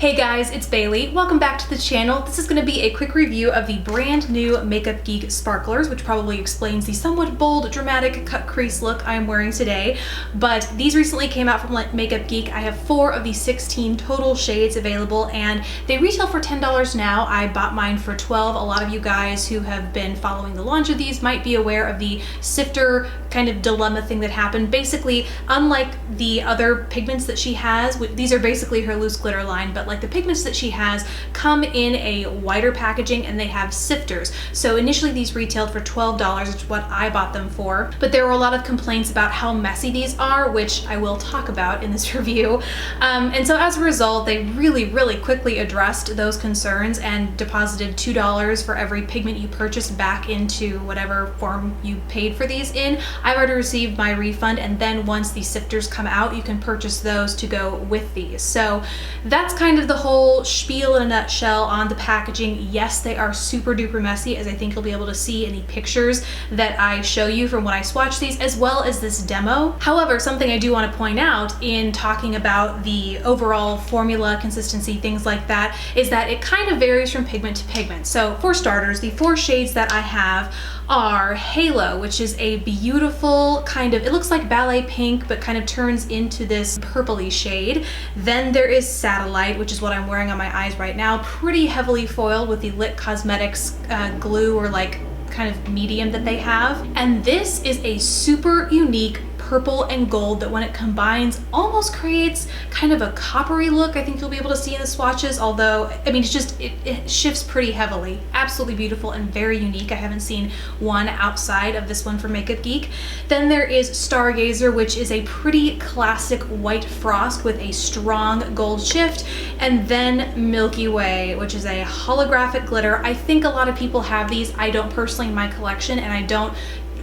Hey guys, it's Bailey. Welcome back to the channel. This is going to be a quick review of the brand new Makeup Geek sparklers, which probably explains the somewhat bold, dramatic cut crease look I'm wearing today. But these recently came out from Makeup Geek. I have 4 of the 16 total shades available and they retail for $10 now. I bought mine for $12. A lot of you guys who have been following the launch of these might be aware of the sifter kind of dilemma thing that happened. Basically, unlike the other pigments that she has, these are basically her loose glitter line, but like the pigments that she has come in a wider packaging and they have sifters. So initially these retailed for $12, which is what I bought them for, but there were a lot of complaints about how messy these are, which I will talk about in this review. And so as a result, they really quickly addressed those concerns and deposited $2 for every pigment you purchased back into whatever form you paid for these in. I've already received my refund, and then once the sifters come out, you can purchase those to go with these. So that's kind of the whole spiel in a nutshell on the packaging. Yes, they are super duper messy, as I think you'll be able to see in the pictures that I show you from when I swatch these, as well as this demo. However, something I do want to point out in talking about the overall formula, consistency, things like that, is that it kind of varies from pigment to pigment. So for starters, the 4 shades that I have are Halo, which is a beautiful kind of, it looks like ballet pink, but kind of turns into this purpley shade. Then there is Satellite, which is what I'm wearing on my eyes right now, pretty heavily foiled with the Lit Cosmetics glue or like kind of medium that they have. And this is a super unique purple and gold that when it combines almost creates kind of a coppery look. I think you'll be able to see in the swatches, although I mean it shifts pretty heavily. Absolutely beautiful and very unique. I haven't seen one outside of this one from Makeup Geek. Then there is Stargazer, which is a pretty classic white frost with a strong gold shift, and then Milky Way, which is a holographic glitter. I think a lot of people have these. I don't personally in my collection, and I don't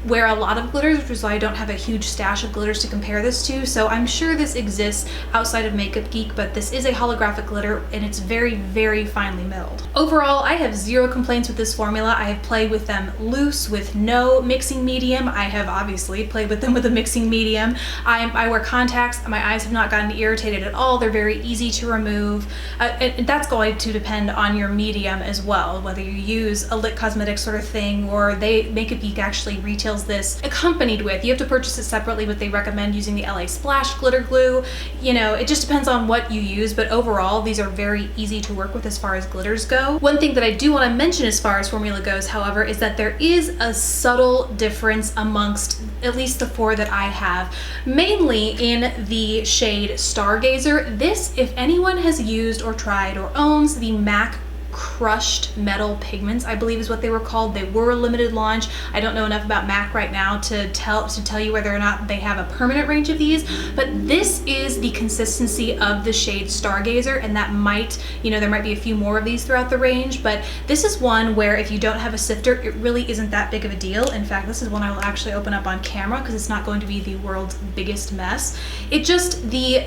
wear a lot of glitters, which is why I don't have a huge stash of glitters to compare this to. So I'm sure this exists outside of Makeup Geek, but this is a holographic glitter and it's very finely milled. Overall, I have 0 complaints with this formula. I have played with them loose with no mixing medium. I have obviously played with them with a mixing medium. I wear contacts. My eyes have not gotten irritated at all. They're very easy to remove. And that's going to depend on your medium as well, whether you use a Lit Cosmetics sort of thing or Makeup Geek actually retails this accompanied with. You have to purchase it separately, but they recommend using the LA Splash glitter glue. You know, it just depends on what you use, but overall these are very easy to work with as far as glitters go. One thing that I do want to mention as far as formula goes, however, is that there is a subtle difference amongst at least the 4 that I have, mainly in the shade Stargazer. This, if anyone has used or tried or owns the MAC crushed metal pigments, I believe is what they were called. They were a limited launch. I don't know enough about MAC right now to tell you whether or not they have a permanent range of these, but this is the consistency of the shade Stargazer, and that might, you know, there might be a few more of these throughout the range, but this is one where if you don't have a sifter, it really isn't that big of a deal. In fact, this is one I will actually open up on camera because it's not going to be the world's biggest mess. It just, the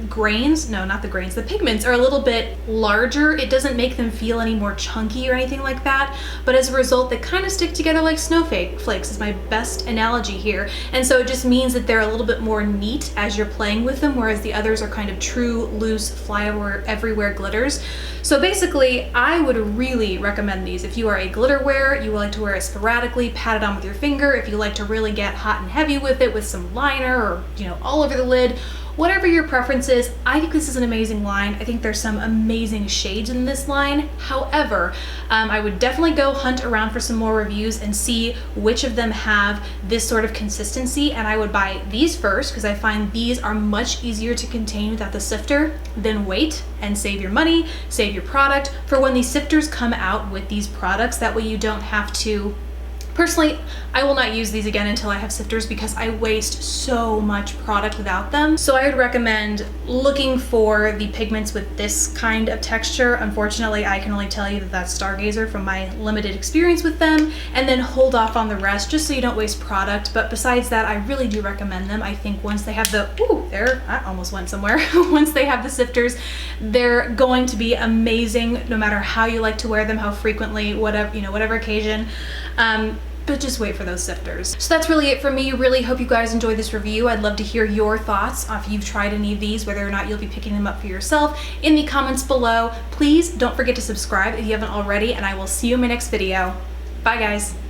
grains, no, not the grains, the pigments are a little bit larger. It doesn't make them feel any more chunky or anything like that, but as a result they kind of stick together like snowflakes is my best analogy here, and so it just means that they're a little bit more neat as you're playing with them, whereas the others are kind of true loose fly everywhere glitters. So basically I would really recommend these if you are a glitter wearer, you like to wear it sporadically, pat it on with your finger, if you like to really get hot and heavy with it with some liner or, you know, all over the lid. Whatever your preference is, I think this is an amazing line. I think there's some amazing shades in this line. However, I would definitely go hunt around for some more reviews and see which of them have this sort of consistency, and I would buy these first because I find these are much easier to contain without the sifter. Then wait and save your money, save your product for when these sifters come out with these products. That way you don't have to. Personally, I will not use these again until I have sifters because I waste so much product without them. So I would recommend looking for the pigments with this kind of texture. Unfortunately, I can only tell you that that's Stargazer from my limited experience with them, and then hold off on the rest just so you don't waste product. But besides that, I really do recommend them. I think once they have the, ooh, there, I almost went somewhere. Once they have the sifters, they're going to be amazing no matter how you like to wear them, how frequently, whatever, you know, whatever occasion. but just wait for those sifters. So that's really it for me. Really hope you guys enjoyed this review. I'd love to hear your thoughts if you've tried any of these, whether or not you'll be picking them up for yourself in the comments below. Please don't forget to subscribe if you haven't already, and I will see you in my next video. Bye guys.